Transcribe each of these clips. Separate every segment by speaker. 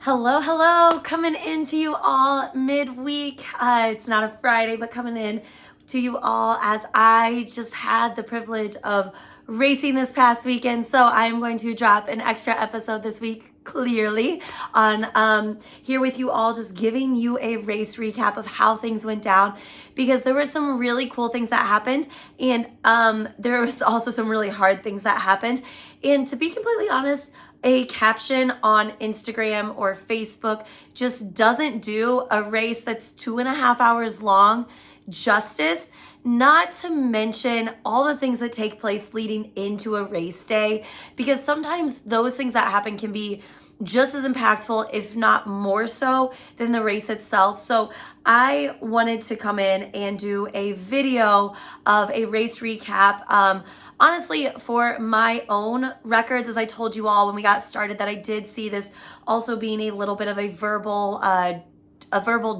Speaker 1: Hello, hello, coming into you all midweek. It's not a Friday, but coming in to you all as I just had the privilege of racing this past weekend. So I'm going to drop an extra episode this week, clearly, on here with you all, just giving you a race recap of how things went down, because there were some really cool things that happened, and there was also some really hard things that happened. And to be completely honest, a caption on Instagram or Facebook just doesn't do a race that's 2.5 hours long justice, not to mention all the things that take place leading into a race day, because sometimes those things that happen can be just as impactful, if not more so, than the race itself. So I wanted to come in and do a video of a race recap. Honestly, for my own records, as I told you all when we got started, that I did see this also being a little bit of a verbal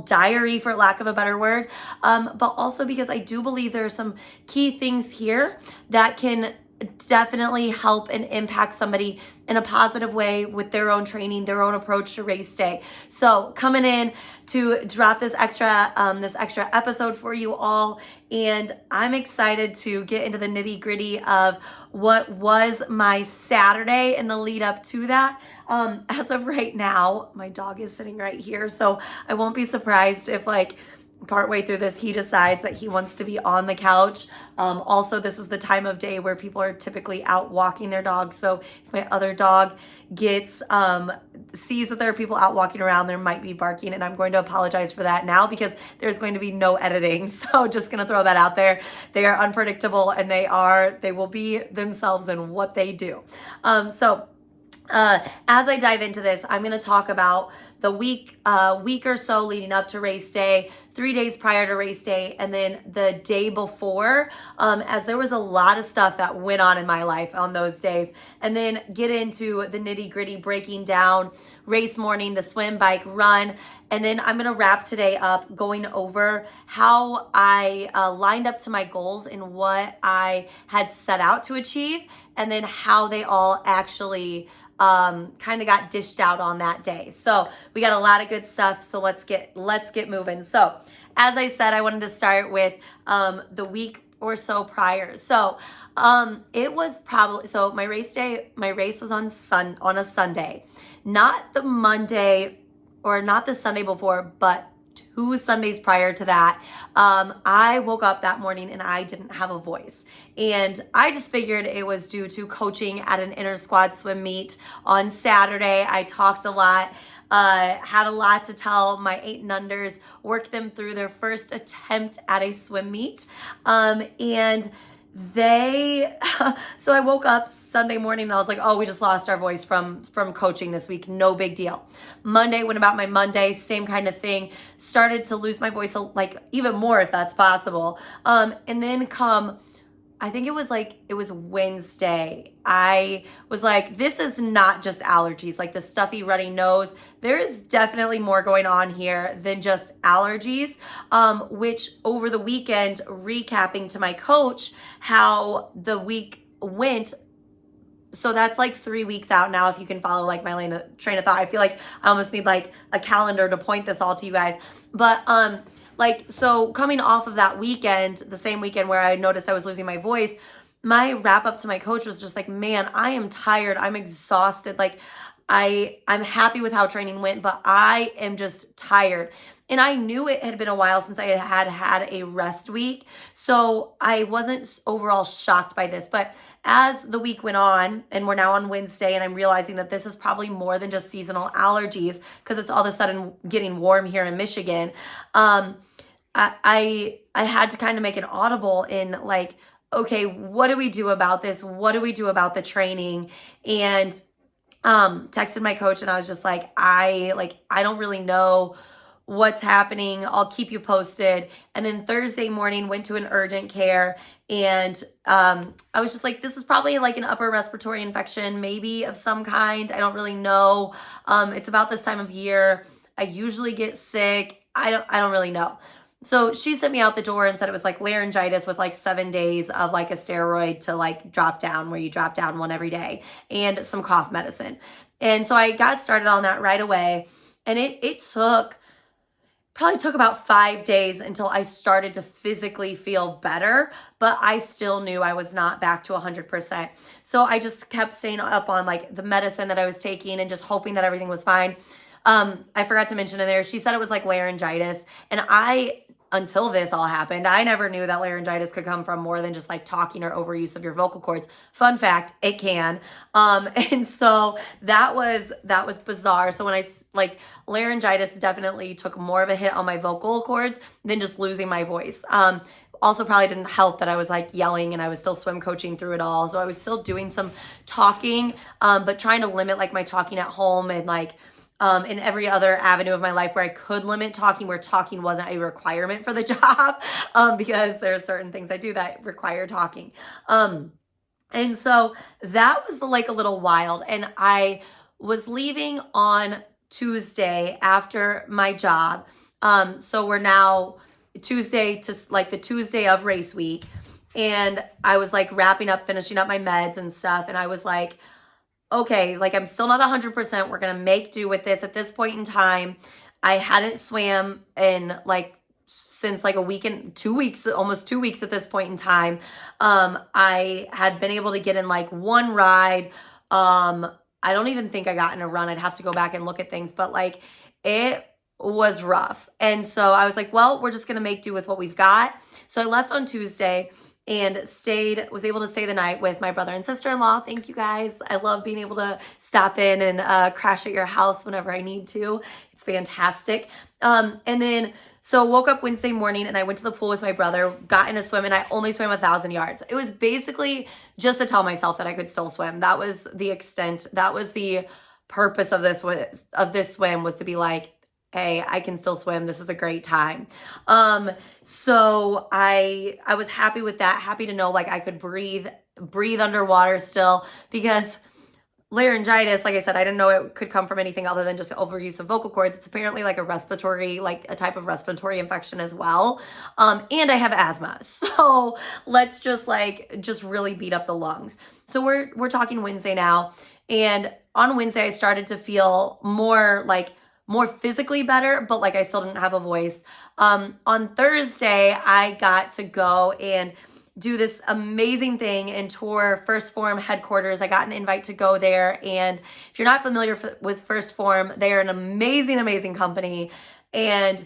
Speaker 1: diary, for lack of a better word, but also because I do believe there are some key things here that can definitely help and impact somebody in a positive way with their own training, their own approach to race day. So coming in to drop this extra episode for you all, and I'm excited to get into the nitty gritty of what was my Saturday and the lead up to that. As of right now, my dog is sitting right here, so I won't be surprised if partway through this he decides that he wants to be on the couch. Also, this is the time of day where people are typically out walking their dogs, so if my other dog sees that there are people out walking around, there might be barking, and I'm going to apologize for that now because there's going to be no editing. So just gonna throw that out there. They are unpredictable, and they will be themselves in what they do. As I dive into this, I'm going to talk about the week or so leading up to race day, 3 days prior to race day, and then the day before, as there was a lot of stuff that went on in my life on those days, and then get into the nitty gritty, breaking down race morning, the swim, bike, run, and then I'm going to wrap today up going over how I lined up to my goals and what I had set out to achieve, and then how they all actually kind of got dished out on that day. So we got a lot of good stuff. So let's get moving. So as I said, I wanted to start with the week or so prior. So it was probably, so my race was on a Sunday, not the Monday or not the Sunday before, but 2 Sundays prior to that. I woke up that morning and I didn't have a voice. And I just figured it was due to coaching at an inter squad swim meet on Saturday. I talked a lot, had a lot to tell my 8 and unders, worked them through their first attempt at a swim meet. And so I woke up Sunday morning and I was like, oh, we just lost our voice from coaching this week. No big deal. Monday went about my Monday, same kind of thing. Started to lose my voice even more, if that's possible. And then I think it was Wednesday, I was like, this is not just allergies, like the stuffy runny nose. There is definitely more going on here than just allergies, which over the weekend, recapping to my coach how the week went. So that's 3 weeks out now, if you can follow my train of thought. I feel like I almost need a calendar to point this all to you guys. But so coming off of that weekend, the same weekend where I noticed I was losing my voice, my wrap up to my coach was just man, I am tired. I'm exhausted. I'm happy with how training went, but I am just tired. And I knew it had been a while since I had a rest week. So I wasn't overall shocked by this, but as the week went on and we're now on Wednesday and I'm realizing that this is probably more than just seasonal allergies because it's all of a sudden getting warm here in Michigan. I had to kind of make an audible in okay, what do we do about this? What do we do about the training? And texted my coach and I was just I don't really know what's happening. I'll keep you posted. And then Thursday morning went to an urgent care and I was just this is probably an upper respiratory infection, maybe of some kind. I don't really know. It's about this time of year. I usually get sick. I don't really know. So she sent me out the door and said it was laryngitis with 7 days of a steroid to drop down, where you drop down one every day, and some cough medicine. And so I got started on that right away. And it probably took about 5 days until I started to physically feel better, but I still knew I was not back to 100%. So I just kept staying up on like the medicine that I was taking and just hoping that everything was fine. I forgot to mention in there, she said it was like laryngitis. And until this all happened, I never knew that laryngitis could come from more than just like talking or overuse of your vocal cords. Fun fact, it can. And so that was bizarre. So when like laryngitis definitely took more of a hit on my vocal cords than just losing my voice. Also probably didn't help that I was like yelling and I was still swim coaching through it all. So I was still doing some talking, but trying to limit like my talking at home and like in every other avenue of my life where I could limit talking, where talking wasn't a requirement for the job, because there are certain things I do that require talking. And so that was like a little wild. And I was leaving on Tuesday after my job. So we're now Tuesday to like the Tuesday of race week. And I was like wrapping up, finishing up my meds and stuff. And I was like, okay, like I'm still not 100%. We're going to make do with this at this point in time. I hadn't swam in like since like a week and 2 weeks, almost 2 weeks at this point in time. I had been able to get in like one ride. I don't even think I got in a run. I'd have to go back and look at things, but like it was rough. And so I was like, well, we're just going to make do with what we've got. So I left on Tuesday and was able to stay the night with my brother and sister-in-law. Thank you guys. I love being able to stop in and crash at your house whenever I need to. It's fantastic. And then, so woke up Wednesday morning and I went to the pool with my brother, got in a swim, and I only swam 1,000 yards. It was basically just to tell myself that I could still swim. That was the extent, that was the purpose of this swim, was to be like, hey, I can still swim. This is a great time. So I was happy with that, happy to know like I could breathe underwater still, because laryngitis, like I said, I didn't know it could come from anything other than just overuse of vocal cords. It's apparently like a type of respiratory infection as well. And I have asthma. So let's just really beat up the lungs. So we're talking Wednesday now. And on Wednesday, I started to feel more physically better, but like I still didn't have a voice. On Thursday, I got to go and do this amazing thing and tour First Form headquarters. I got an invite to go there. And if you're not familiar with First Form, they are an amazing, amazing company. And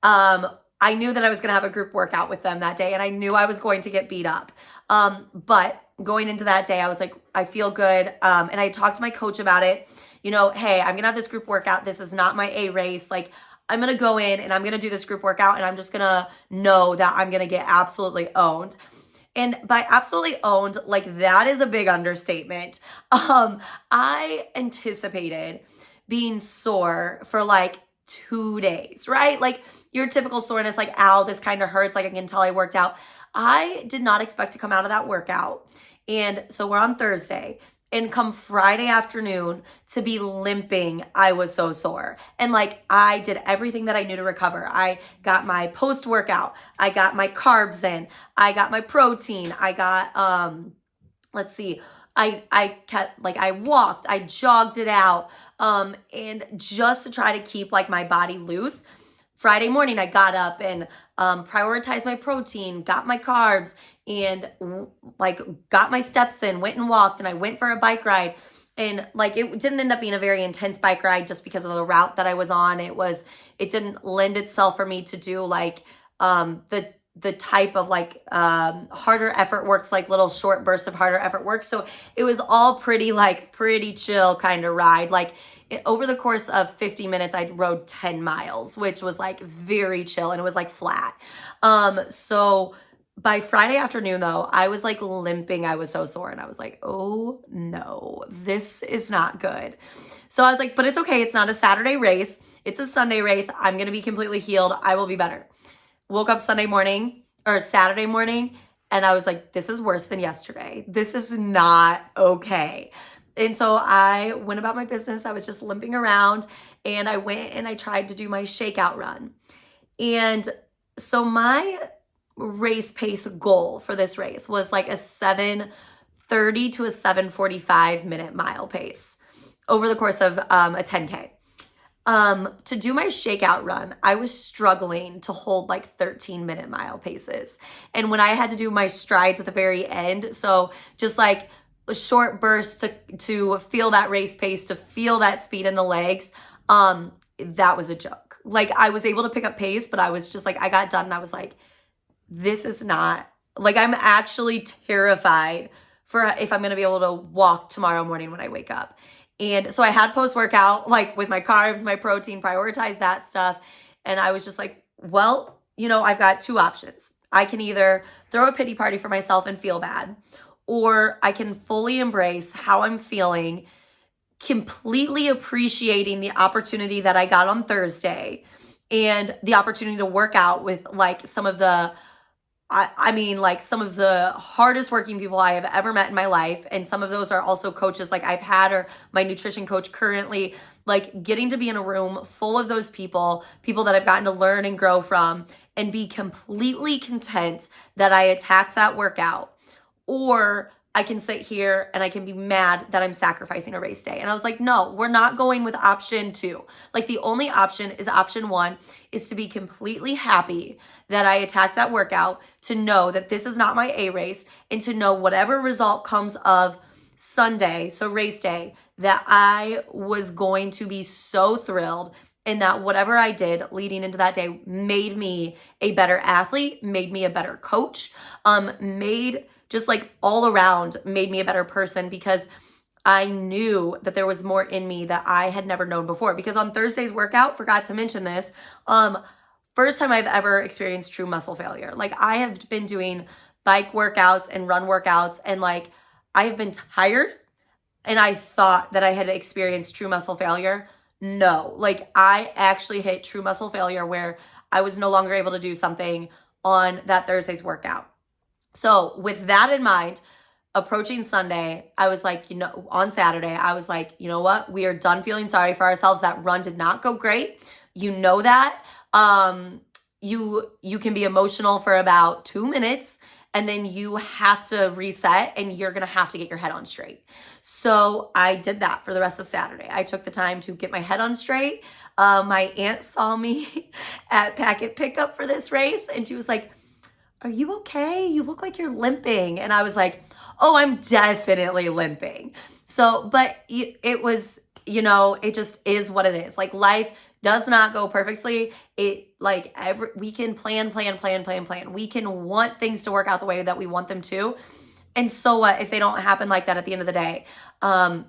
Speaker 1: I knew that I was going to have a group workout with them that day, and I knew I was going to get beat up. But going into that day, I was like, I feel good. And I talked to my coach about it. You know, hey, I'm going to have this group workout. This is not my A race. Like, I'm going to go in and I'm going to do this group workout, and I'm just going to know that I'm going to get absolutely owned. And by absolutely owned, like that is a big understatement. I anticipated being sore for like 2 days, right? Like your typical soreness, like, ow, this kind of hurts. Like I can tell I worked out. I did not expect to come out of that workout. And so we're on Thursday. And come Friday afternoon to be limping, I was so sore. And like I did everything that I knew to recover. I got my post-workout. I got my carbs in. I got my protein. I got, let's see, I kept, like I walked, I jogged it out. And just to try to keep like my body loose. Friday morning, I got up and prioritized my protein, got my carbs, and like got my steps in, went and walked, and I went for a bike ride. And like it didn't end up being a very intense bike ride just because of the route that I was on. It didn't lend itself for me to do like the type of like harder effort works, like little short bursts of harder effort work. So it was all pretty chill kind of ride. Like over the course of 50 minutes, I rode 10 miles, which was like very chill, and it was like flat. So by Friday afternoon though, I was like limping. I was so sore, and I was like, oh no, this is not good. So I was like, but it's okay. It's not a Saturday race. It's a Sunday race. I'm going to be completely healed. I will be better. Woke up Saturday morning, and I was like, this is worse than yesterday. This is not okay. And so I went about my business. I was just limping around, and I went and I tried to do my shakeout run. And so my race pace goal for this race was like a 7:30 to a 7:45 minute mile pace. over the course of a 10K. To do my shakeout run, I was struggling to hold like 13-minute mile paces. And when I had to do my strides at the very end, so just like a short burst to feel that race pace, to feel that speed in the legs, that was a joke. Like I was able to pick up pace, but I was just like, I got done and I was like, this is not, like I'm actually terrified for if I'm going to be able to walk tomorrow morning when I wake up. And so I had post-workout, like with my carbs, my protein, prioritize that stuff. And I was just like, well, I've got two options. I can either throw a pity party for myself and feel bad, or I can fully embrace how I'm feeling, completely appreciating the opportunity that I got on Thursday and the opportunity to work out with like some of the like some of the hardest working people I have ever met in my life. And some of those are also coaches like I've had, or my nutrition coach currently, like getting to be in a room full of those people that I've gotten to learn and grow from, and be completely content that I attacked that workout. Or I can sit here and I can be mad that I'm sacrificing a race day. And I was like, no, we're not going with option 2. Like the only option is option 1 is to be completely happy that I attacked that workout, to know that this is not my A race, and to know whatever result comes of Sunday, so race day, that I was going to be so thrilled, and that whatever I did leading into that day made me a better athlete, made me a better coach, made just like all around made me a better person, because I knew that there was more in me that I had never known before. Because on Thursday's workout, forgot to mention this, first time I've ever experienced true muscle failure. Like I have been doing bike workouts and run workouts, and like I have been tired, and I thought that I had experienced true muscle failure. No, like I actually hit true muscle failure where I was no longer able to do something on that Thursday's workout. So with that in mind, approaching Sunday, I was like, on Saturday, I was like, you know what? We are done feeling sorry for ourselves. That run did not go great. You know that. You can be emotional for about 2 minutes, and then you have to reset, and you're going to have to get your head on straight. So I did that for the rest of Saturday. I took the time to get my head on straight. My aunt saw me at packet pickup for this race, and she was like, are you okay? You look like you're limping. And I was like, oh, I'm definitely limping. So, but it was, it just is what it is. Like life does not go perfectly. We can plan. We can want things to work out the way that we want them to. And so what if they don't happen like that at the end of the day?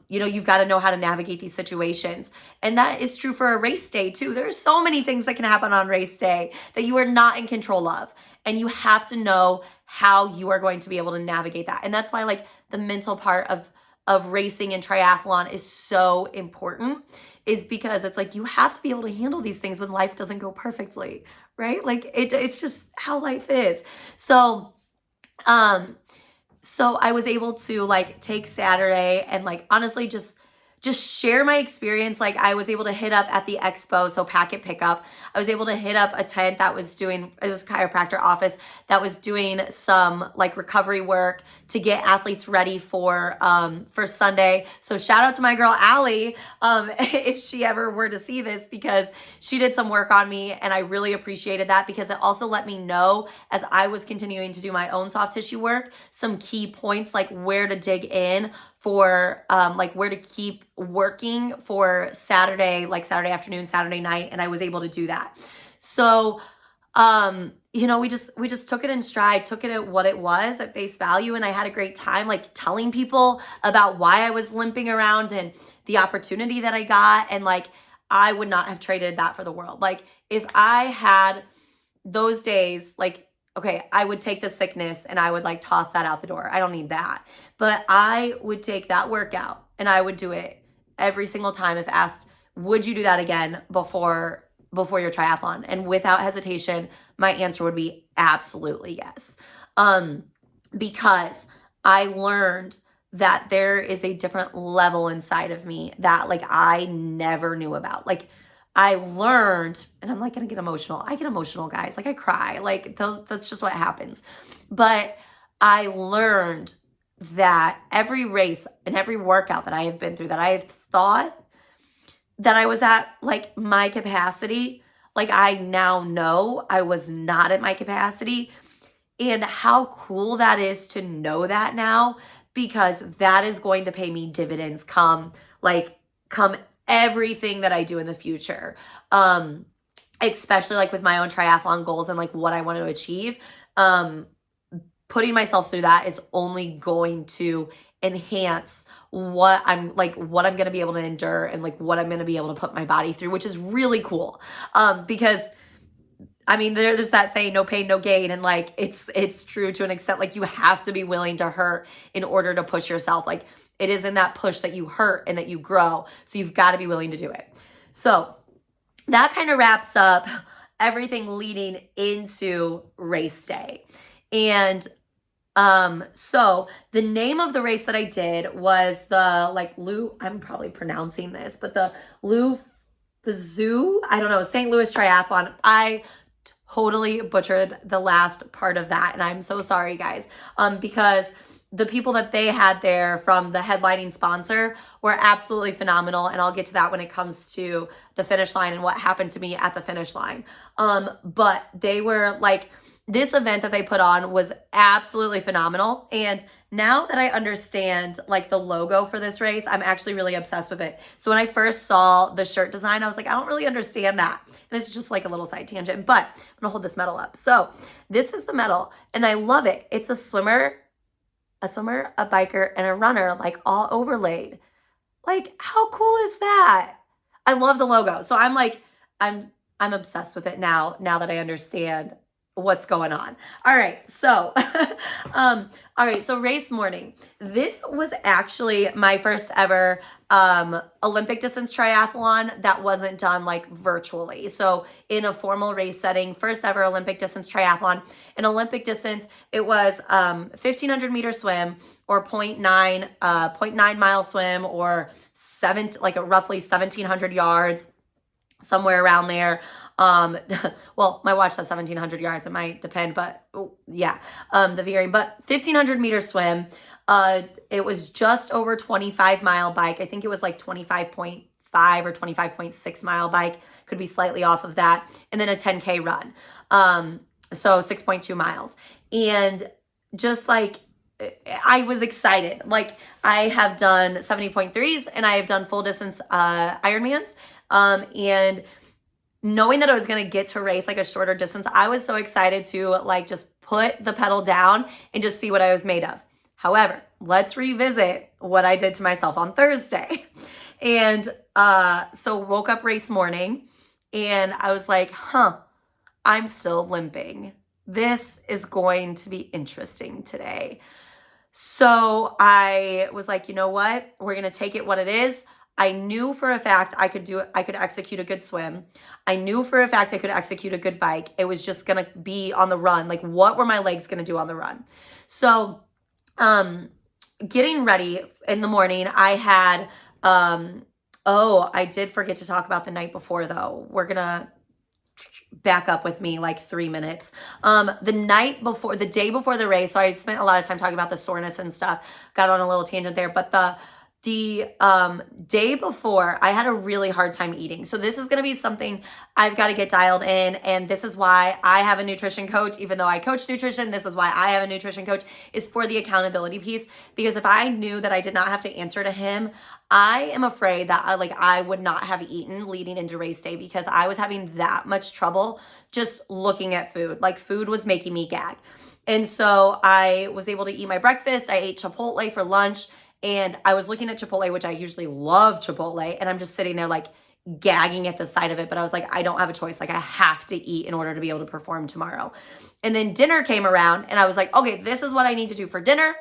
Speaker 1: You've got to know how to navigate these situations. And that is true for a race day too. There's so many things that can happen on race day that you are not in control of. And you have to know how you are going to be able to navigate that. And that's why like the mental part of racing and triathlon is so important, is because it's like you have to be able to handle these things when life doesn't go perfectly, right? Like it's just how life is. So I was able to like take Saturday and like honestly just share my experience. Like I was able to hit up at the expo, so packet pickup. I was able to hit up a tent that was doing, it was a chiropractor office that was doing some like recovery work to get athletes ready for Sunday. So shout out to my girl, Allie, if she ever were to see this, because she did some work on me, and I really appreciated that, because it also let me know, as I was continuing to do my own soft tissue work, some key points, like where to dig in for, like where to keep working for Saturday, like Saturday afternoon, Saturday night. And I was able to do that. So, we just took it in stride, took it at what it was at face value. And I had a great time, like telling people about why I was limping around and the opportunity that I got. And like, I would not have traded that for the world. Like if I had those days, like, okay, I would take the sickness and I would like toss that out the door. I don't need that. But I would take that workout and I would do it every single time if asked, would you do that again before your triathlon? And without hesitation, my answer would be absolutely yes. Because I learned that there is a different level inside of me that like I never knew about. Like I learned, and I'm like gonna get emotional. I get emotional, guys. Like I cry. Like that's just what happens. But I learned that every race and every workout that I have been through, that I have thought that I was at like my capacity, like I now know I was not at my capacity. And how cool that is to know that now, because that is going to pay me dividends come everything that I do in the future. Especially like with my own triathlon goals and like what I want to achieve. Putting myself through that is only going to enhance what I'm going to be able to endure and like what I'm going to be able to put my body through, which is really cool. Because I mean, there's that saying, no pain, no gain. And like, it's true to an extent. Like, you have to be willing to hurt in order to push yourself. Like, it is in that push that you hurt and that you grow. So you've got to be willing to do it. So that kind of wraps up everything leading into race day. And so the name of the race that I did was I'm probably pronouncing this, but the St. Louis Triathlon. I totally butchered the last part of that, and I'm so sorry, guys, because the people that they had there from the headlining sponsor were absolutely phenomenal, and I'll get to that when it comes to the finish line and what happened to me at the finish line. But they were like, this event that they put on was absolutely phenomenal, and now that I understand like the logo for this race, I'm actually really obsessed with it. So when I first saw the shirt design, I was like, I don't really understand that. And this is just like a little side tangent, but I'm gonna hold this medal up. So this is the medal, and I love it. It's a swimmer, a biker, and a runner, like all overlaid. Like, how cool is that? I love the logo. So I'm like, I'm obsessed with it now that I understand what's going on. All right. So, So race morning. This was actually my first ever, Olympic distance triathlon that wasn't done like virtually. So in a formal race setting, first ever Olympic distance triathlon. In Olympic distance, it was, 1,500 meter swim or 0.9 mile swim or roughly 1,700 yards, somewhere around there. Well, my watch says 1,700 yards. It might depend, but yeah, the varying, but 1,500 meter swim. It was just over 25-mile bike. I think it was like 25.5 or 25.6 mile bike. Could be slightly off of that. And then a 10K run. So 6.2 miles. And just like, I was excited. Like, I have done 70.3s and I have done full distance, Ironmans. And knowing that I was going to get to race like a shorter distance, I was so excited to like just put the pedal down and just see what I was made of. However, let's revisit what I did to myself on Thursday. And so woke up race morning and I was like, I'm still limping. This is going to be interesting today. So I was like, you know what? We're going to take it what it is. I knew for a fact I could execute a good swim. I knew for a fact I could execute a good bike. It was just going to be on the run. Like, what were my legs going to do on the run? So, getting ready in the morning, I had, I did forget to talk about the night before though. We're going to back up with me like 3 minutes. The day before the race, so I spent a lot of time talking about the soreness and stuff, got on a little tangent there, but the day before, I had a really hard time eating. So this is going to be something I've got to get dialed in. And this is why I have a nutrition coach. Even though I coach nutrition, this is why I have a nutrition coach, is for the accountability piece. Because if I knew that I did not have to answer to him, I am afraid that I would not have eaten leading into race day, because I was having that much trouble just looking at food. Like, food was making me gag. And so I was able to eat my breakfast. I ate Chipotle for lunch. And I was looking at Chipotle, which I usually love Chipotle, and I'm just sitting there like gagging at the sight of it. But I was like, I don't have a choice. Like, I have to eat in order to be able to perform tomorrow. And then dinner came around and I was like, okay, this is what I need to do for dinner.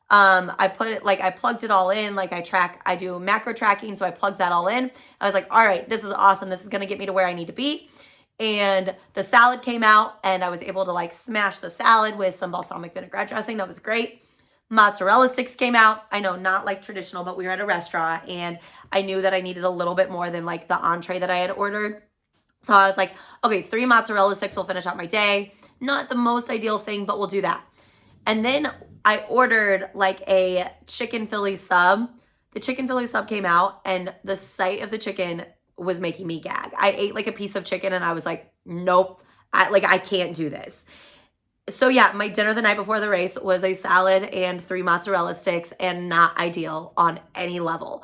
Speaker 1: I plugged it all in. Like, I do macro tracking. So I plugged that all in. I was like, all right, this is awesome. This is going to get me to where I need to be. And the salad came out and I was able to like smash the salad with some balsamic vinaigrette dressing. That was great. Mozzarella sticks came out. I know, not like traditional, but we were at a restaurant and I knew that I needed a little bit more than like the entree that I had ordered. So I was like, okay, 3 mozzarella sticks will finish out my day. Not the most ideal thing, but we'll do that. And then I ordered like a chicken Philly sub. The chicken Philly sub came out and the sight of the chicken was making me gag. I ate like a piece of chicken and I was like, nope, I can't do this. So yeah, my dinner the night before the race was a salad and 3 mozzarella sticks, and not ideal on any level.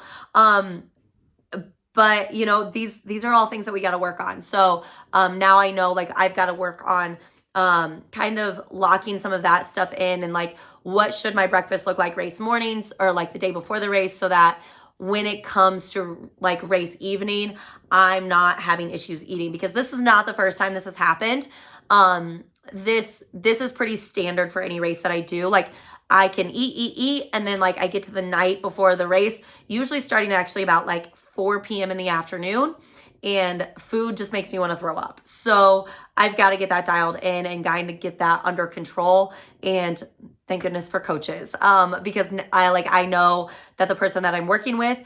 Speaker 1: But you know, these are all things that we got to work on. So now I know like I've got to work on kind of locking some of that stuff in, and like what should my breakfast look like race mornings or like the day before the race, so that when it comes to like race evening, I'm not having issues eating, because this is not the first time this has happened. This is pretty standard for any race that I do. Like I can eat, and then like I get to the night before the race, usually starting actually about like 4 p.m. in the afternoon, and food just makes me want to throw up. So I've got to get that dialed in and kind of get that under control. And thank goodness for coaches, because I know that the person that I'm working with,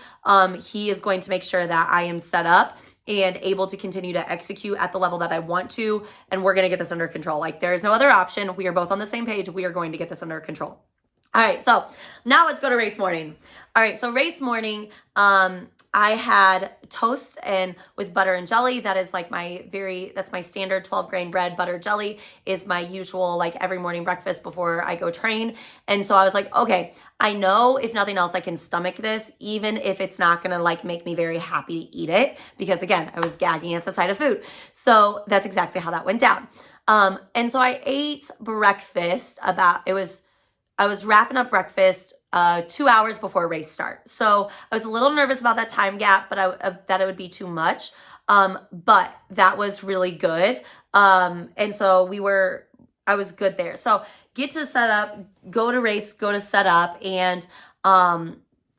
Speaker 1: he is going to make sure that I am set up and able to continue to execute at the level that I want to. And we're going to get this under control. Like there is no other option. We are both on the same page. We are going to get this under control. All right. So now let's go to race morning. All right. So race morning, I had toast and with butter and jelly. That is like that's my standard 12 grain bread. Butter jelly is my usual, like every morning breakfast before I go train. And so I was like, okay, I know if nothing else, I can stomach this, even if it's not going to like make me very happy to eat it, because again, I was gagging at the sight of food. So that's exactly how that went down. And so I ate breakfast I was wrapping up breakfast 2 hours before race start. So I was a little nervous about that time gap, but that it would be too much. But that was really good. And so I was good there. So get to set up, go to race, go to set up. And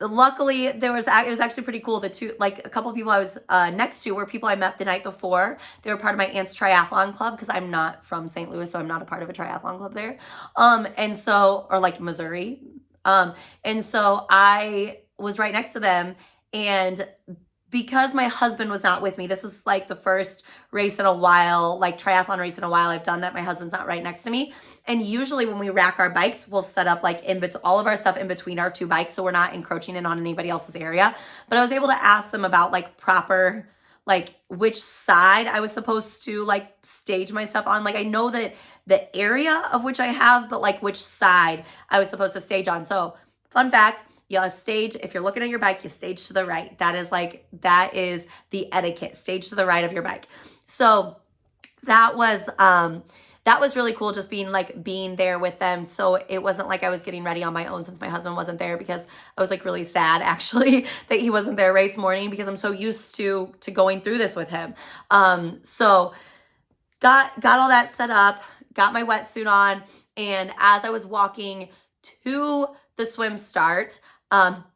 Speaker 1: luckily it was actually pretty cool. A couple of people I was next to were people I met the night before. They were part of my aunt's triathlon club, because I'm not from St. Louis, so I'm not a part of a triathlon club there. Or like Missouri. And so I was right next to them, and because my husband was not with me, this is like the first race in a while, like triathlon race in a while I've done that my husband's not right next to me. And usually when we rack our bikes, we'll set up like all of our stuff in between our 2 bikes, so we're not encroaching in on anybody else's area. But I was able to ask them about like proper, like which side I was supposed to like stage my stuff on. Like I know that the area of which I have, but like which side I was supposed to stage on. So fun fact, you stage, if you're looking at your bike, you stage to the right. That is the etiquette, stage to the right of your bike. So that was really cool, just being there with them. So it wasn't like I was getting ready on my own, since my husband wasn't there, because I was like really sad actually that he wasn't there race morning, because I'm so used to going through this with him. So got all that set up, got my wetsuit on, and as I was walking to the swim start,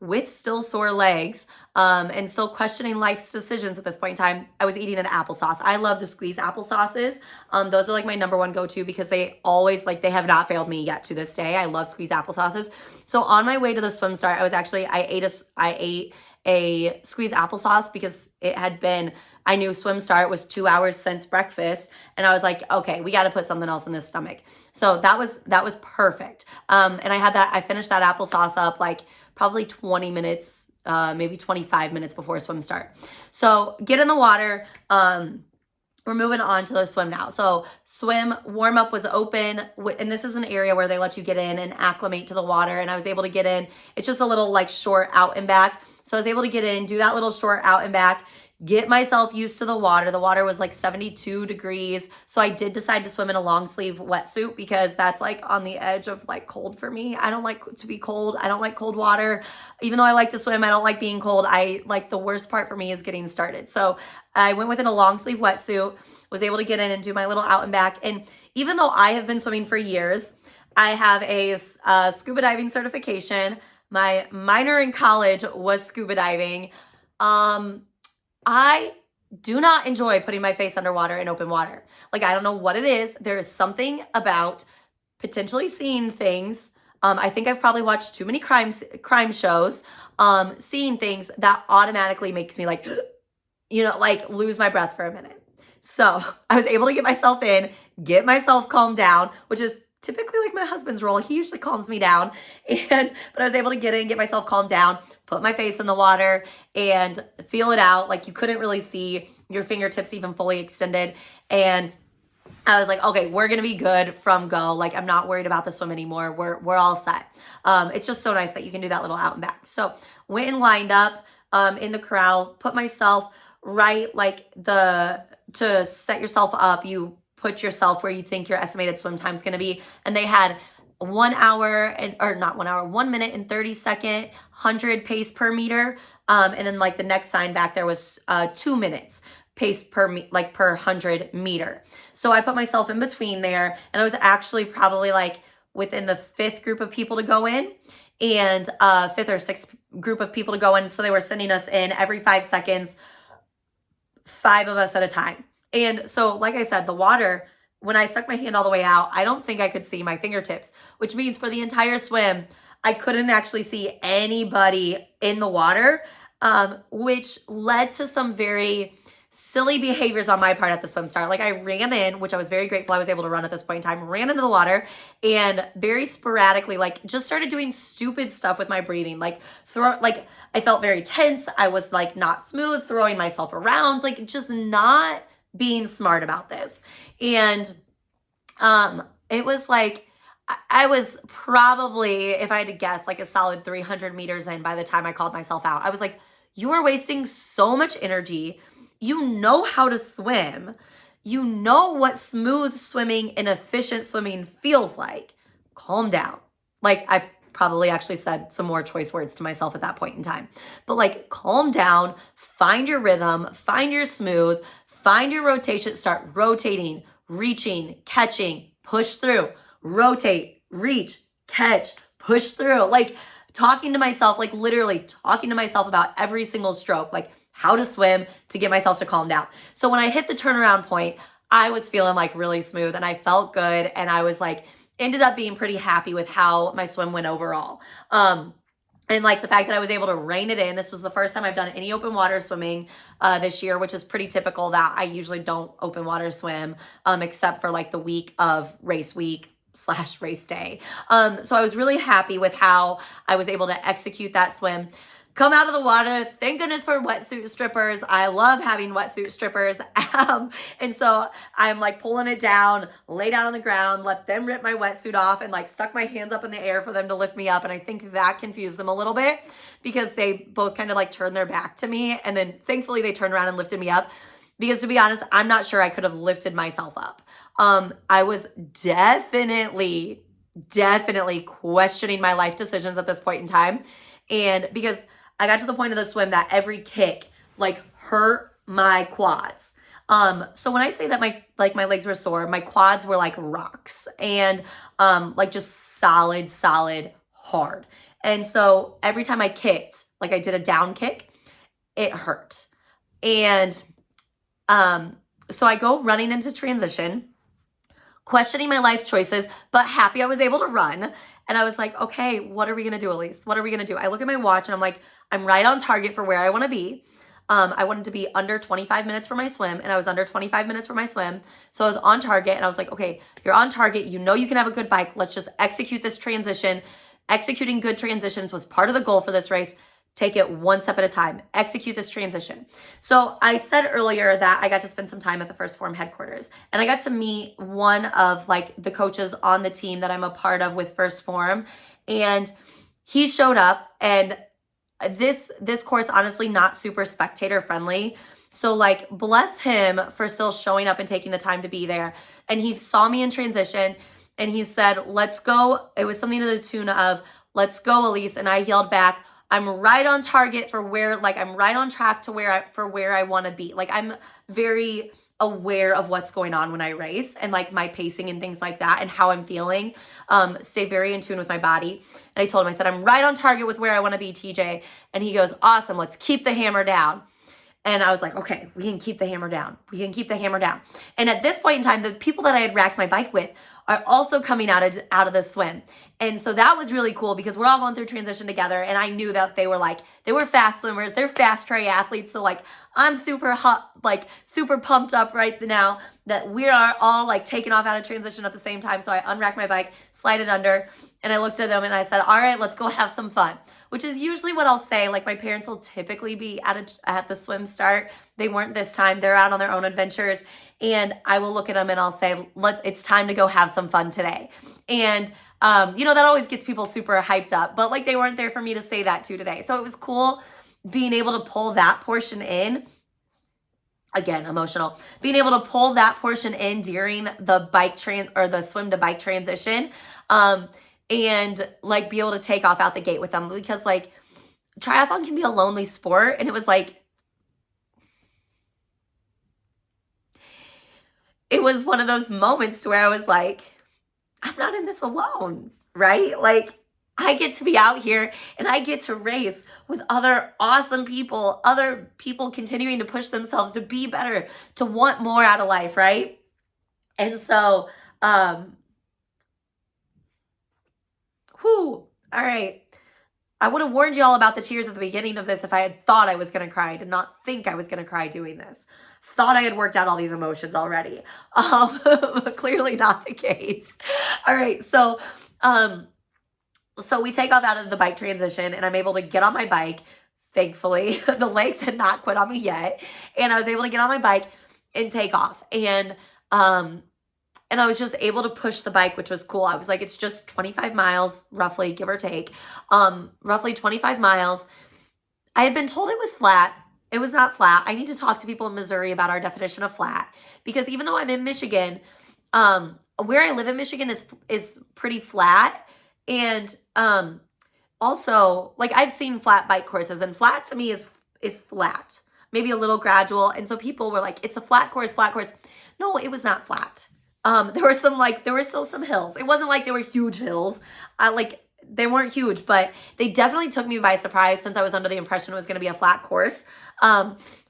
Speaker 1: with still sore legs, and still questioning life's decisions at this point in time, I was eating an applesauce. I love the squeeze applesauces. Those are like my number one go-to, because they always, like, they have not failed me yet to this day. I love squeeze applesauces. So on my way to the swim start, I ate a squeeze applesauce, because I knew swim start was 2 hours since breakfast, and I was like, okay, we got to put something else in this stomach. So that was perfect. And I finished that applesauce up like probably 20 minutes, maybe 25 minutes before swim start. So get in the water. We're moving on to the swim now. So swim warm up was open, and this is an area where they let you get in and acclimate to the water. And I was able to get in. It's just a little like short out and back. So I was able to get in, do that little short out and back, get myself used to the water. The water was like 72 degrees. So I did decide to swim in a long sleeve wetsuit, because that's like on the edge of like cold for me. I don't like to be cold. I don't like cold water. Even though I like to swim, I don't like being cold. The worst part for me is getting started. So I went within a long sleeve wetsuit, was able to get in and do my little out and back. And even though I have been swimming for years, I have a scuba diving certification. My minor in college was scuba diving. I do not enjoy putting my face underwater in open water. Like, I don't know what it is. There is something about potentially seeing things. I think I've probably watched too many crime shows, seeing things that automatically makes me like, like lose my breath for a minute. So I was able to get myself in, get myself calmed down, which is typically like my husband's role. He usually calms me down. But I was able to get in, get myself calmed down, put my face in the water and feel it out. Like you couldn't really see your fingertips even fully extended. And I was like, okay, we're going to be good from go. Like, I'm not worried about the swim anymore. We're all set. It's just so nice that you can do that little out and back. So went and lined up, in the corral, put myself right, like to set yourself up, you put yourself where you think your estimated swim time is going to be. And they had 1 hour and, or not 1 hour, 1 minute and 30-second, 100 pace per meter. And then like the next sign back there was 2 minutes pace per 100 meter. So I put myself in between there, and I was actually probably like within the 5th group of people to go in, and 5th or 6th group of people to go in. So they were sending us in every 5 seconds, 5 of us at a time. And so, like I said, the water, when I stuck my hand all the way out, I don't think I could see my fingertips, which means for the entire swim, I couldn't actually see anybody in the water, which led to some very silly behaviors on my part at the swim start. Like I ran in, which I was very grateful I was able to run at this point in time, ran into the water and very sporadically, like just started doing stupid stuff with my breathing. Like I felt very tense. I was like not smooth, throwing myself around, like just not being smart about this. And it was like, I was probably, if I had to guess, like a solid 300 meters in by the time I called myself out. I was like, you are wasting so much energy. You know how to swim. You know what smooth swimming and efficient swimming feels like. Calm down. Like I probably actually said some more choice words to myself at that point in time. But like calm down, find your rhythm, find your smooth, find your rotation, start rotating, reaching, catching, push through, rotate, reach, catch, push through. Like talking to myself, like literally talking to myself about every single stroke, like how to swim to get myself to calm down. So when I hit the turnaround point, I was feeling like really smooth and I felt good. And I was like, ended up being pretty happy with how my swim went overall. And like the fact that I was able to rein it in. This was the first time I've done any open water swimming this year, which is pretty typical that I usually don't open water swim except for like the week of race week / race day. So I was really happy with how I was able to execute that swim. Come out of the water. Thank goodness for wetsuit strippers. I love having wetsuit strippers. And so I'm like pulling it down, lay down on the ground, let them rip my wetsuit off, and like stuck my hands up in the air for them to lift me up. And I think that confused them a little bit because they both kind of like turned their back to me. And then thankfully they turned around and lifted me up, because to be honest, I'm not sure I could have lifted myself up. I was definitely questioning my life decisions at this point in time. And because I got to the point of the swim that every kick like hurt my quads. So when I say that my legs were sore, my quads were like rocks and like just solid hard. And so every time I kicked, like I did a down kick, it hurt. And so I go running into transition, questioning my life choices, but happy I was able to run. And I was like, okay, what are we going to do, Elise? What are we going to do? I look at my watch and I'm like, I'm right on target for where I want to be. I wanted to be under 25 minutes for my swim, and I was under 25 minutes for my swim. So I was on target, and I was like, okay, you're on target. You know you can have a good bike. Let's just execute this transition. Executing good transitions was part of the goal for this race. Take it one step at a time. Execute this transition. So I said earlier that I got to spend some time at the First Form headquarters, and I got to meet one of like the coaches on the team that I'm a part of with First Form, and he showed up. And this course, honestly, not super spectator friendly. So like, bless him for still showing up and taking the time to be there. And he saw me in transition and he said, let's go. It was something to the tune of, let's go, Elise. And I yelled back, I'm right on target for where, like, I'm right on track to where I want to be. Like, I'm very aware of what's going on when I race and like my pacing and things like that and how I'm feeling. Stay very in tune with my body. And I told him, I said, I'm right on target with where I want to be, TJ. And he goes, awesome. Let's keep the hammer down. And I was like, okay, we can keep the hammer down. We can keep the hammer down. And at this point in time, the people that I had racked my bike with are also coming out of the swim. And so that was really cool because we're all going through transition together. And I knew that they were fast swimmers. They're fast triathletes. So like, I'm super hot, like super pumped up right now that we are all like taking off out of transition at the same time. So I unracked my bike, slide it under, and I looked at them and I said, all right, let's go have some fun. Which is usually what I'll say. Like my parents will typically be at the swim start. They weren't this time. They're out on their own adventures. And I will look at them and I'll say, it's time to go have some fun today. And, that always gets people super hyped up. But like they weren't there for me to say that to today. So it was cool being able to pull that portion in. Again, emotional. Being able to pull that portion in during the the swim to bike transition. And like be able to take off out the gate with them because like triathlon can be a lonely sport. And it was one of those moments where I was like, I'm not in this alone, right? Like I get to be out here and I get to race with other awesome people, other people continuing to push themselves to be better, to want more out of life, right? And so, all right. I would have warned y'all about the tears at the beginning of this if I had thought I was going to cry. I did not think I was going to cry doing this. Thought I had worked out all these emotions already. But clearly not the case. All right. So we take off out of the bike transition and I'm able to get on my bike. Thankfully, the legs had not quit on me yet. And I was able to get on my bike and take off. And I was just able to push the bike, which was cool. I was like, it's just 25 miles, roughly, give or take. Roughly 25 miles. I had been told it was flat. It was not flat. I need to talk to people in Missouri about our definition of flat. Because even though I'm in Michigan, where I live in Michigan is pretty flat. And also, like I've seen flat bike courses. And flat to me is flat. Maybe a little gradual. And so people were like, it's a flat course. No, it was not flat. There were still some hills. It wasn't like they were huge hills. They weren't huge, but they definitely took me by surprise since I was under the impression it was going to be a flat course.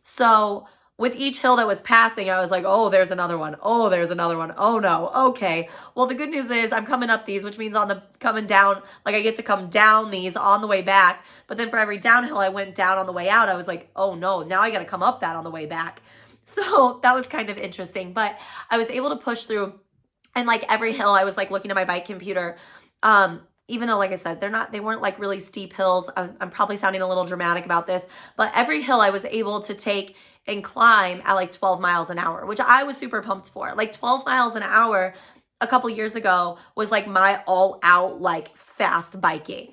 Speaker 1: So with each hill that was passing, I was like, oh, there's another one. Oh, there's another one. Oh no. Okay. Well, the good news is I'm coming up these, which means coming down, like I get to come down these on the way back. But then for every downhill I went down on the way out, I was like, oh no, now I got to come up that on the way back. So that was kind of interesting, but I was able to push through, and like every hill I was like looking at my bike computer. Even though, like I said, they weren't like really steep hills. I'm probably sounding a little dramatic about this, but every hill I was able to take and climb at like 12 miles an hour, which I was super pumped for. Like 12 miles an hour a couple years ago was like my all out like fast biking,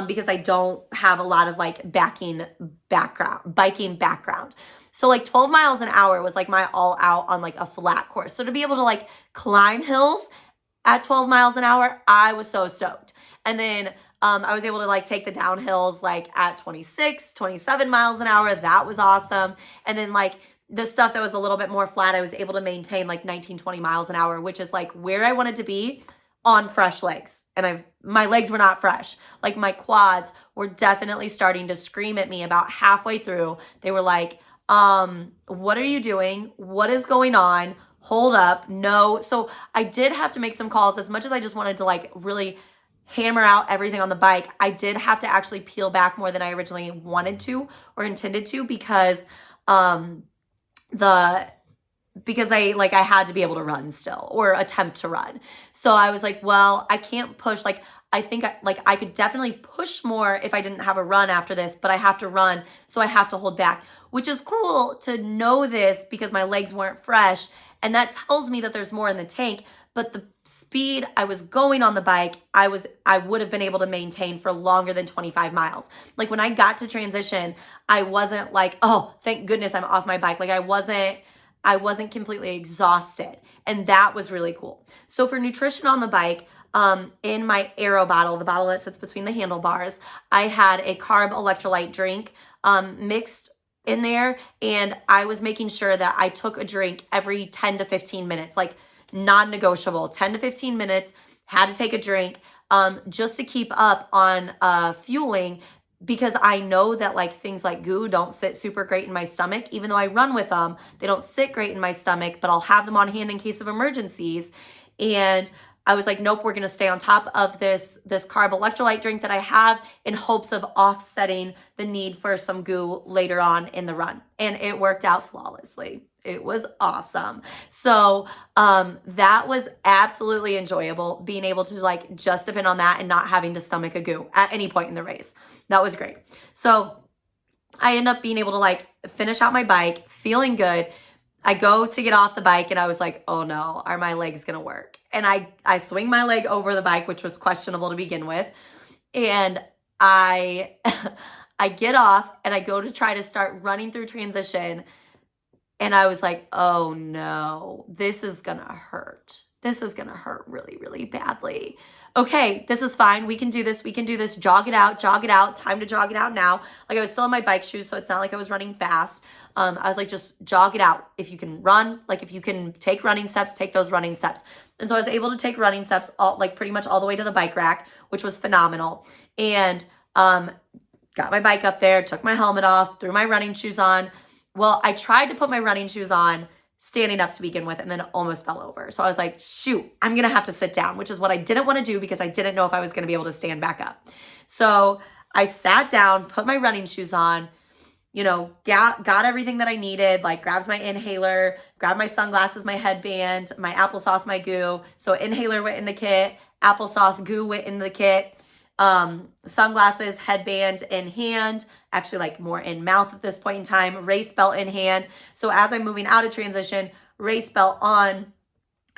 Speaker 1: because I don't have a lot of like biking background. So like 12 miles an hour was like my all out on like a flat course. So to be able to like climb hills at 12 miles an hour, I was so stoked. And then I was able to like take the downhills like at 26, 27 miles an hour. That was awesome. And then like the stuff that was a little bit more flat, I was able to maintain like 19, 20 miles an hour, which is like where I wanted to be on fresh legs. And my legs were not fresh. Like my quads were definitely starting to scream at me about halfway through. They were like, what are you doing? What is going on? Hold up. No. So I did have to make some calls. As much as I just wanted to like really hammer out everything on the bike, I did have to actually peel back more than I originally wanted to or intended to, because I had to be able to run still, or attempt to run. So I was like, well, I can't push. Like, I think I could definitely push more if I didn't have a run after this, but I have to run. So I have to hold back, which is cool to know this because my legs weren't fresh. And that tells me that there's more in the tank. But the speed I was going on the bike, I would have been able to maintain for longer than 25 miles. Like when I got to transition, I wasn't like, oh, thank goodness I'm off my bike. Like I wasn't completely exhausted. And that was really cool. So for nutrition on the bike, in my Aero bottle, the bottle that sits between the handlebars, I had a carb electrolyte drink mixed in there. And I was making sure that I took a drink every 10 to 15 minutes, like non-negotiable. 10 to 15 minutes, had to take a drink just to keep up on fueling because I know that like things like goo don't sit super great in my stomach. Even though I run with them, they don't sit great in my stomach, but I'll have them on hand in case of emergencies. And I was like, nope, we're going to stay on top of this carb electrolyte drink that I have in hopes of offsetting the need for some goo later on in the run. And it worked out flawlessly. It was awesome. So that was absolutely enjoyable, being able to like just depend on that and not having to stomach a goo at any point in the race. That was great. So I end up being able to like finish out my bike, feeling good. I go to get off the bike and I was like, oh no, are my legs gonna work? And I swing my leg over the bike, which was questionable to begin with. And I I get off and I go to try to start running through transition. And I was like, oh no, this is gonna hurt. This is gonna hurt really, really badly. Okay, this is fine. We can do this. We can do this. Jog it out. Jog it out. Time to jog it out now. Like I was still in my bike shoes, so it's not like I was running fast. I was like, just jog it out. If you can run, like if you can take running steps, take those running steps. And so I was able to take running steps all, like pretty much all the way to the bike rack, which was phenomenal. And got my bike up there, took my helmet off, threw my running shoes on. Well, I tried to put my running shoes on standing up to begin with and then almost fell over. So I was like, shoot, I'm going to have to sit down, which is what I didn't want to do because I didn't know if I was going to be able to stand back up. So I sat down, put my running shoes on, you know, got everything that I needed, like grabbed my inhaler, grabbed my sunglasses, my headband, my applesauce, my goo. So inhaler went in the kit, applesauce, goo went in the kit. Sunglasses, headband in hand, actually like more in mouth at this point in time, race belt in hand. So as I'm moving out of transition, race belt on.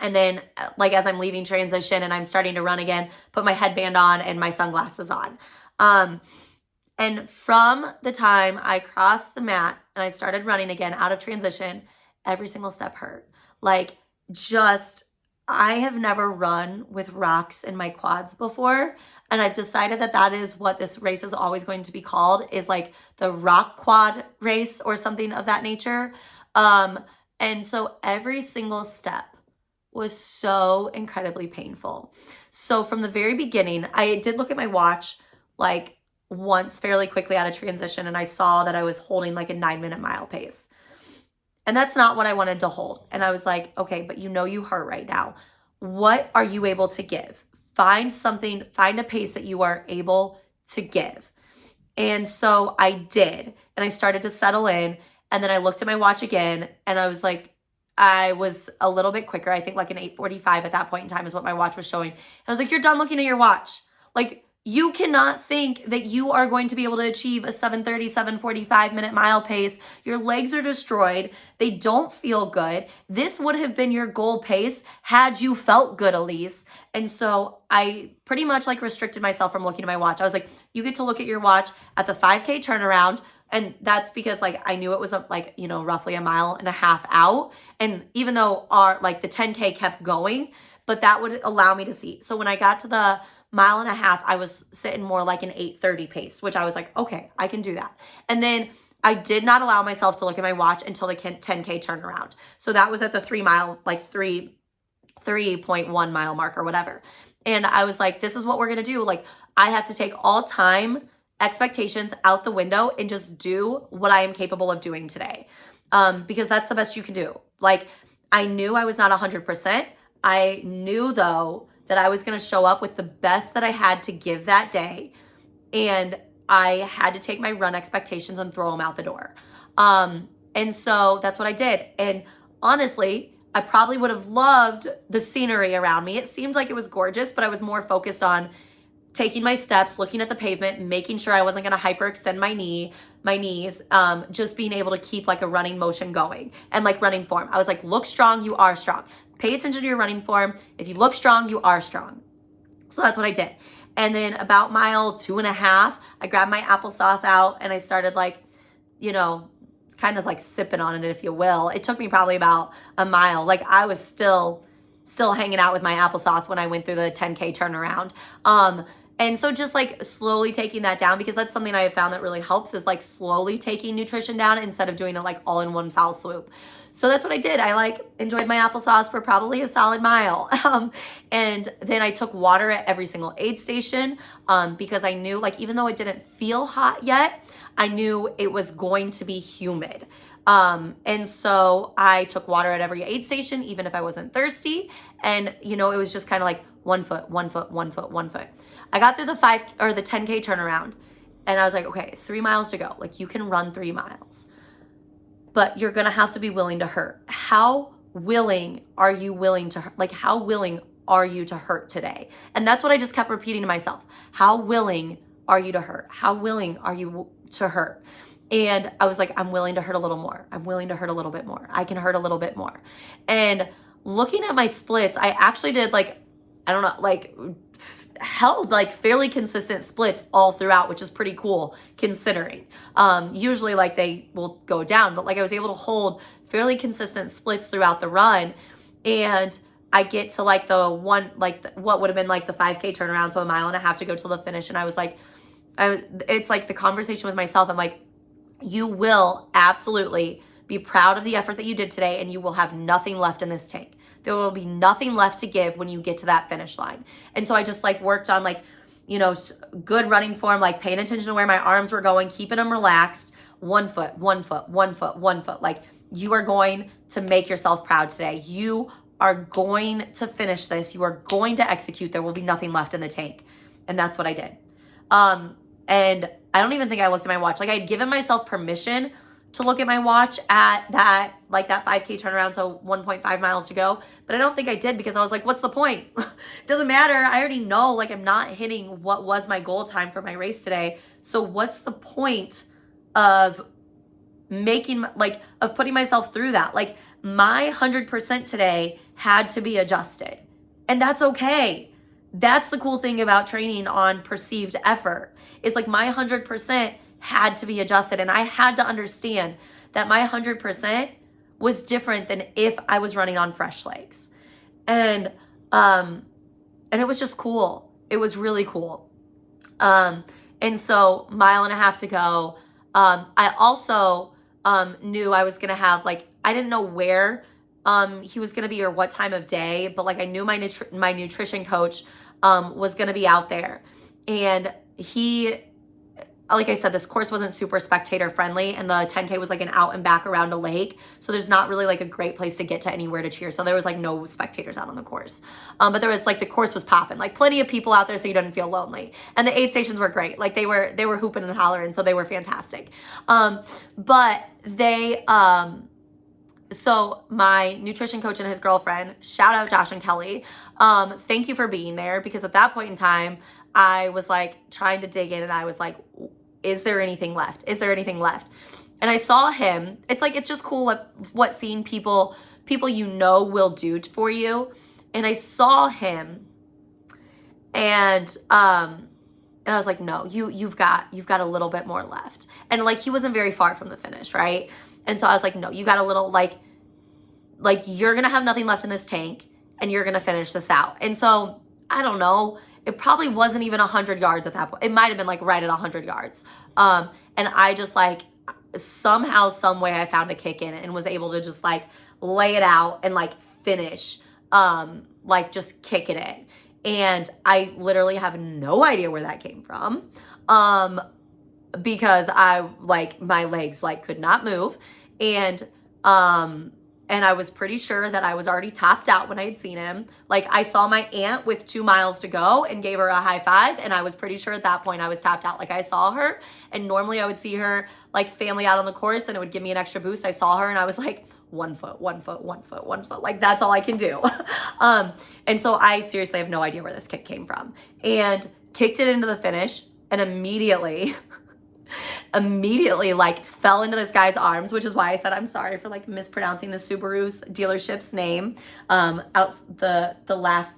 Speaker 1: And then like as I'm leaving transition and I'm starting to run again, put my headband on and my sunglasses on. And from the time I crossed the mat and I started running again out of transition, every single step hurt. Like just, I have never run with rocks in my quads before. And I've decided that that is what this race is always going to be called, is like the rock quad race or something of that nature. And so every single step was so incredibly painful. So from the very beginning, I did look at my watch like once fairly quickly out of transition, and I saw that I was holding like a 9-minute mile pace. And that's not what I wanted to hold. And I was like, okay, but you know you hurt right now. What are you able to give? Find something, find a pace that you are able to give. And so I did. And I started to settle in. And then I looked at my watch again and I was like, I was a little bit quicker. I think like an 8:45 at that point in time is what my watch was showing. I was like, you're done looking at your watch. Like, you cannot think that you are going to be able to achieve a 7:30, 7:45 minute mile pace. Your legs are destroyed. They don't feel good. This would have been your goal pace had you felt good, Elise. And so I pretty much like restricted myself from looking at my watch. I was like, you get to look at your watch at the 5K turnaround. And that's because like I knew it was like, you know, roughly a mile and a half out. And even though like the 10K kept going, but that would allow me to see. So when I got to the mile and a half, I was sitting more like an 8:30 pace, which I was like, okay, I can do that. And then I did not allow myself to look at my watch until the 10K turnaround. So that was at the 3.1 mile mark or whatever. And I was like, this is what we're going to do. Like, I have to take all time expectations out the window and just do what I am capable of doing today. Because that's the best you can do. Like, I knew I was not 100%. I knew though that I was going to show up with the best that I had to give that day. And I had to take my run expectations and throw them out the door. And so that's what I did. And honestly, I probably would have loved the scenery around me. It seemed like it was gorgeous, but I was more focused on taking my steps, looking at the pavement, making sure I wasn't going to hyperextend my knees, just being able to keep like a running motion going and like running form. I was like, look strong, you are strong. Pay attention to your running form. If you look strong, you are strong. So that's what I did. And then about mile 2.5, I grabbed my applesauce out and I started like, you know, kind of like sipping on it, if you will. It took me probably about a mile. Like I was still hanging out with my applesauce when I went through the 10K turnaround. And so just like slowly taking that down, because that's something I have found that really helps, is like slowly taking nutrition down instead of doing it like all in one foul swoop. So that's what I did. I like enjoyed my applesauce for probably a solid mile. And then I took water at every single aid station because I knew, like, even though it didn't feel hot yet, I knew it was going to be humid. And so I took water at every aid station, even if I wasn't thirsty. And, you know, it was just kind of like 1 foot, 1 foot, 1 foot, 1 foot. I got through the 10K turnaround and I was like, okay, 3 miles to go. Like, you can run 3 miles, but you're going to have to be willing to hurt. How willing are you how willing are you to hurt today? And that's what I just kept repeating to myself. How willing are you to hurt? How willing are you to hurt? And I was like, I'm willing to hurt a little more. I'm willing to hurt a little bit more. I can hurt a little bit more. And looking at my splits, I actually did held like fairly consistent splits all throughout, which is pretty cool considering. Usually like they will go down, but like I was able to hold fairly consistent splits throughout the run. And I get to like what would have been like the 5K turnaround, so a mile and a half to go till the finish. And I was like, it's like the conversation with myself. I'm like, you will absolutely be proud of the effort that you did today, and you will have nothing left in this tank. There will be nothing left to give when you get to that finish line. And so I just like worked on like, you know, good running form, like paying attention to where my arms were going, keeping them relaxed. 1 foot, 1 foot, 1 foot, 1 foot. Like, you are going to make yourself proud today. You are going to finish this. You are going to execute. There will be nothing left in the tank. And that's what I did. And I don't even think I looked at my watch. Like, I had given myself permission to look at my watch at that 5K turnaround, so 1.5 miles to go. But I don't think I did, because I was like, what's the point? It doesn't matter. I already know, like, I'm not hitting what was my goal time for my race today. So what's the point of putting myself through that? Like, my 100% today had to be adjusted. And that's okay. That's the cool thing about training on perceived effort, is like my 100% had to be adjusted. And I had to understand that my 100% was different than if I was running on fresh legs. And it was just cool. It was really cool. And so mile and a half to go. I also knew I was going to have, like, I didn't know where he was going to be or what time of day, but like I knew my nutrition coach was going to be out there. And he, like I said, this course wasn't super spectator friendly, and the 10K was like an out and back around a lake. So there's not really like a great place to get to anywhere to cheer. So there was like no spectators out on the course. But there was like, the course was popping, like plenty of people out there, so you didn't feel lonely. And the aid stations were great. Like they were hooping and hollering, so they were fantastic. But they, so my nutrition coach and his girlfriend, shout out Josh and Kelly, thank you for being there, because at that point in time, I was like trying to dig in, and I was like, is there anything left? Is there anything left? And I saw him. It's like, it's just cool what seeing people you know will do for you. And I saw him, and I was like, no, you've got a little bit more left. And like, he wasn't very far from the finish, right? And so I was like, no, you got a little, like you're going to have nothing left in this tank, and you're going to finish this out. And so I don't know, it probably wasn't even 100 yards at that point. It might've been like right at 100 yards. And I just like, somehow, some way I found a kick in it and was able to just like lay it out and like finish, like just kick it in. And I literally have no idea where that came from. Because I like, my legs like could not move. And I was pretty sure that I was already topped out when I had seen him. Like, I saw my aunt with 2 miles to go and gave her a high five. And I was pretty sure at that point I was topped out. Like, I saw her, and normally I would see her like family out on the course, and it would give me an extra boost. I saw her and I was like, 1 foot, 1 foot, 1 foot, 1 foot. Like, that's all I can do. And so I seriously have no idea where this kick came from, and kicked it into the finish, and immediately like fell into this guy's arms, which is why I said I'm sorry for like mispronouncing the Subaru's dealership's name. Out the last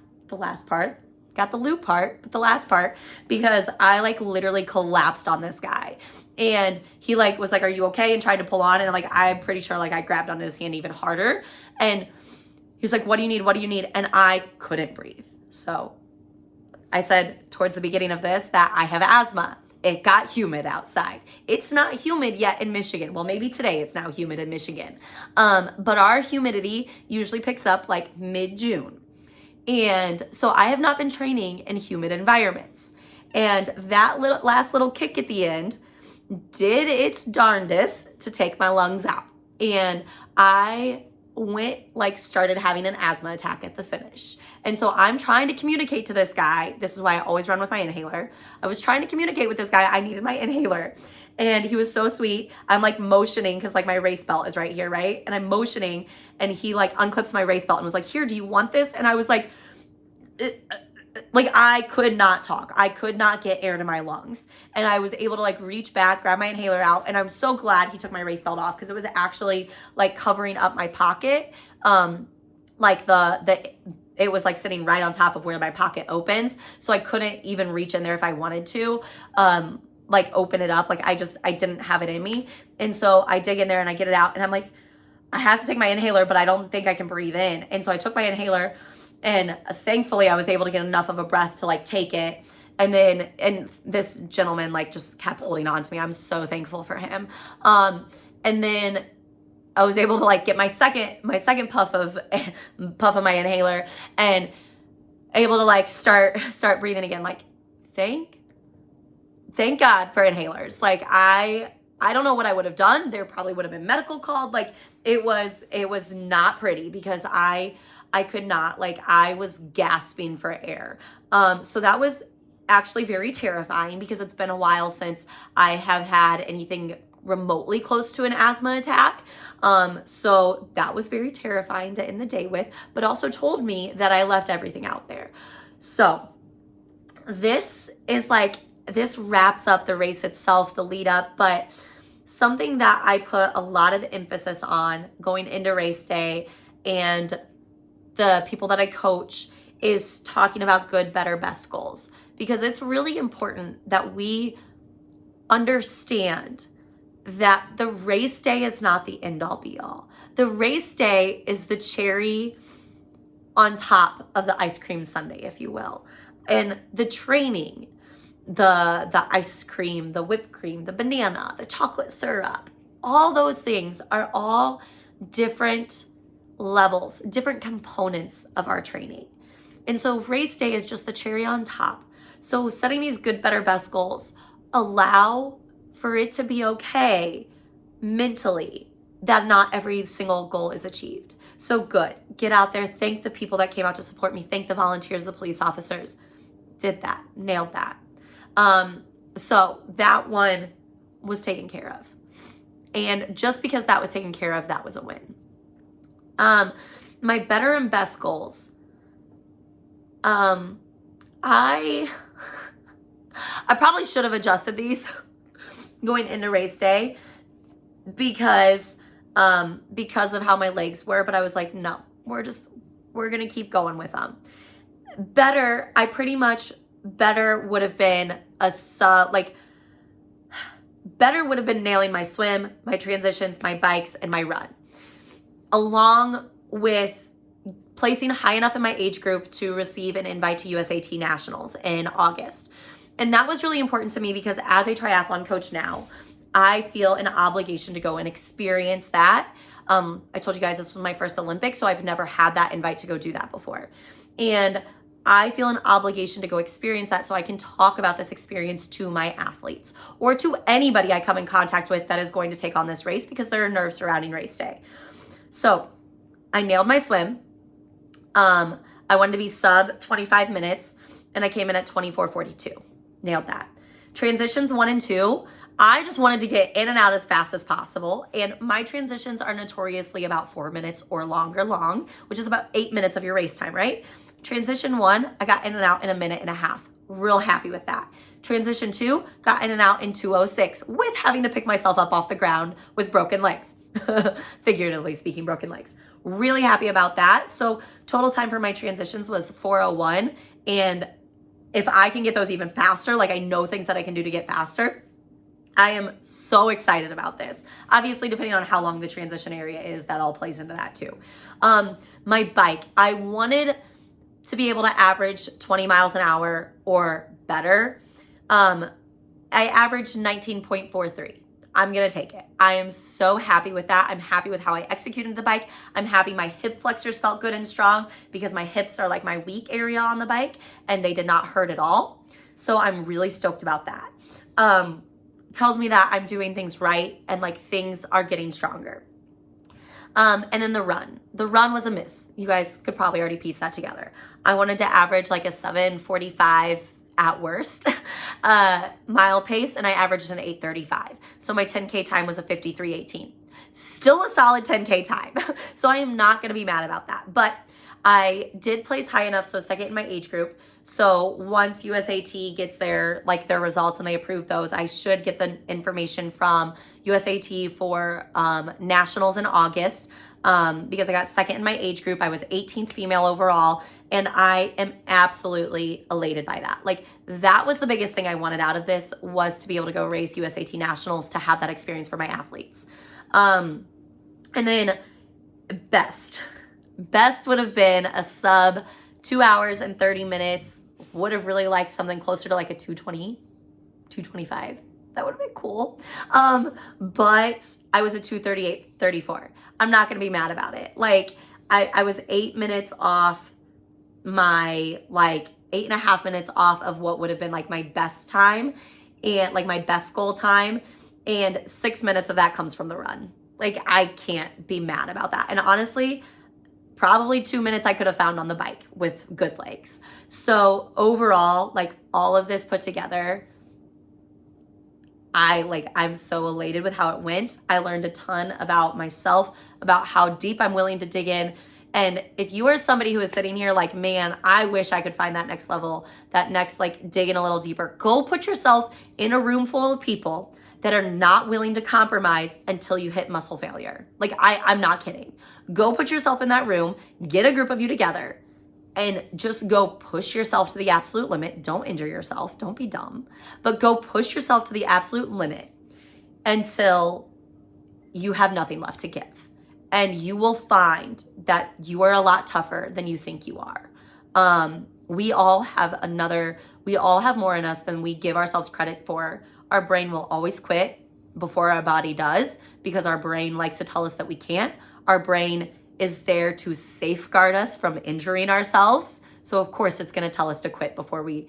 Speaker 1: part, got the loop part, but the last part, because I like literally collapsed on this guy, and he like was like, are you okay? And tried to pull on, and like, I'm pretty sure like I grabbed onto his hand even harder, and he was like, what do you need? What do you need? And I couldn't breathe. So I said towards the beginning of this that I have asthma. it got humid outside. It's not humid yet in Michigan. Well, maybe today it's now humid in Michigan. But our humidity usually picks up like mid-June. And so I have not been training in humid environments. And that last little kick at the end did its darndest to take my lungs out. And I started having an asthma attack at the finish. And so I'm trying to communicate to this guy. This is why I always run with my inhaler. I was trying to communicate with this guy. I needed my inhaler. And he was so sweet. I'm like motioning because like my race belt is right here, right? And I'm motioning and he like unclips my race belt and was like, here, do you want this? And I was like I could not talk. I could not get air to my lungs. And I was able to like reach back, grab my inhaler out. And I'm so glad he took my race belt off because it was actually like covering up my pocket. Like it was like sitting right on top of where my pocket opens. So I couldn't even reach in there if I wanted to, like open it up. Like I didn't have it in me. And so I dig in there and I get it out and I'm like, I have to take my inhaler, but I don't think I can breathe in. And so I took my inhaler. And thankfully I was able to get enough of a breath to like take it. And this gentleman like just kept holding on to me. I'm so thankful for him. And then I was able to like get my second puff of my inhaler and able to like start breathing again. Like thank God for inhalers. Like I don't know what I would have done. There probably would have been medical called. Like it was not pretty because I could not, like I was gasping for air. So that was actually very terrifying because it's been a while since I have had anything remotely close to an asthma attack. So that was very terrifying to end the day with, but also told me that I left everything out there. So this wraps up the race itself, the lead up, but something that I put a lot of emphasis on going into race day and the people that I coach is talking about good, better, best goals, because it's really important that we understand that the race day is not the end all be all. The race day is the cherry on top of the ice cream sundae, if you will. And the training, the ice cream, the whipped cream, the banana, the chocolate syrup, all those things are all different levels, different components of our training. And so race day is just the cherry on top. So setting these good, better, best goals allow for it to be okay mentally that not every single goal is achieved. So good, get out there, thank the people that came out to support me, thank the volunteers, the police officers, did that, nailed that. So that one was taken care of. And just because that was taken care of, that was a win. My better and best goals. I probably should have adjusted these going into race day because of how my legs were, but I was like, no, we're going to keep going with them. Better would have been better would have been nailing my swim, my transitions, my bikes, and my run, along with placing high enough in my age group to receive an invite to USAT Nationals in August. And that was really important to me because as a triathlon coach now, I feel an obligation to go and experience that. I told you guys this was my first Olympics, so I've never had that invite to go do that before. And I feel an obligation to go experience that so I can talk about this experience to my athletes or to anybody I come in contact with that is going to take on this race because there are nerves surrounding race day. So I nailed my swim. I wanted to be sub 25 minutes and I came in at 24:42. Nailed that. Transitions 1 and 2, I just wanted to get in and out as fast as possible. And my transitions are notoriously about 4 minutes or longer long, which is about 8 minutes of your race time, right? Transition 1, I got in and out in a minute and a half. Real happy with that. Transition 2, got in and out in 2:06 with having to pick myself up off the ground with broken legs. Figuratively speaking, broken legs. Really happy about that. So total time for my transitions was 4:01. And if I can get those even faster, like I know things that I can do to get faster, I am so excited about this. Obviously, depending on how long the transition area is, that all plays into that too. My bike, I wanted to be able to average 20 miles an hour or better. I averaged 19.43. I'm going to take it. I am so happy with that. I'm happy with how I executed the bike. I'm happy my hip flexors felt good and strong because my hips are like my weak area on the bike and they did not hurt at all. So I'm really stoked about that. Tells me that I'm doing things right and like things are getting stronger. And then the run. The run was a miss. You guys could probably already piece that together. I wanted to average like a 7:45 at worst mile pace, and I averaged an 8:35. So my 10K time was a 53:18. Still a solid 10K time. So I am not going to be mad about that. But I did place high enough, so second in my age group. So once USAT gets their results and they approve those, I should get the information from USAT for nationals in August because I got second in my age group. I was 18th female overall, and I am absolutely elated by that. Like, that was the biggest thing I wanted out of this, was to be able to go race USAT nationals, to have that experience for my athletes. And then best would have been a sub 2 hours and 30 minutes. Would have really liked something closer to like a 2:20, 2:25. That would have been cool. But I was a 2:38:34. I'm not going to be mad about it. Like, I was 8 minutes off my, like 8.5 minutes off of what would have been like my best time and like my best goal time. And 6 minutes of that comes from the run. Like, I can't be mad about that. And honestly, probably 2 minutes I could have found on the bike with good legs. So overall, like, all of this put together, I'm so elated with how it went. I learned a ton about myself, about how deep I'm willing to dig in. And if you are somebody who is sitting here like, man, I wish I could find that next level, that next, like, digging a little deeper, go put yourself in a room full of people that are not willing to compromise until you hit muscle failure. Like, I'm not kidding. Go put yourself in that room, get a group of you together, and just go push yourself to the absolute limit. Don't injure yourself. Don't be dumb. But go push yourself to the absolute limit until you have nothing left to give. And you will find that you are a lot tougher than you think you are. We all have more in us than we give ourselves credit for. Our brain will always quit before our body does, because our brain likes to tell us that we can't. Our brain is there to safeguard us from injuring ourselves. So of course it's going to tell us to quit before we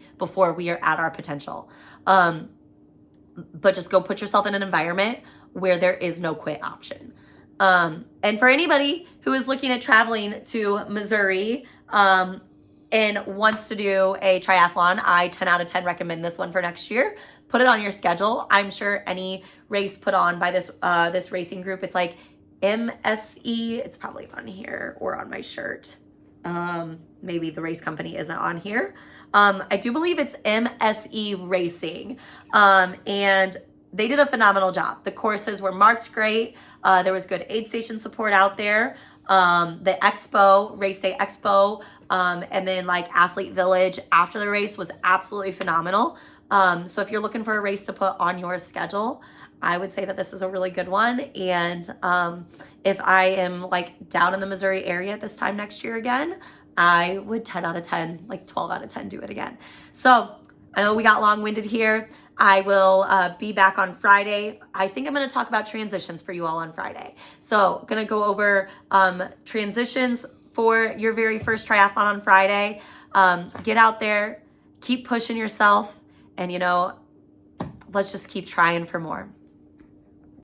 Speaker 1: are at our potential. But just go put yourself in an environment where there is no quit option. And for anybody who is looking at traveling to Missouri and wants to do a triathlon, I 10 out of 10 recommend this one for next year. Put it on your schedule. I'm sure any race put on by this racing group, it's like MSE. It's probably on here or on my shirt. Maybe the race company isn't on here. I do believe it's MSE Racing. And they did a phenomenal job. The courses were marked great. There was good aid station support out there. The expo, race day expo, and then like Athlete Village after the race was absolutely phenomenal. So if you're looking for a race to put on your schedule, I would say that this is a really good one. And if I am like down in the Missouri area this time next year again, I would 10 out of 10, like 12 out of 10 do it again. So I know we got long-winded here. I will be back on Friday. I think I'm going to talk about transitions for you all on Friday. So going to go over transitions for your very first triathlon on Friday. Get out there, keep pushing yourself, and let's just keep trying for more.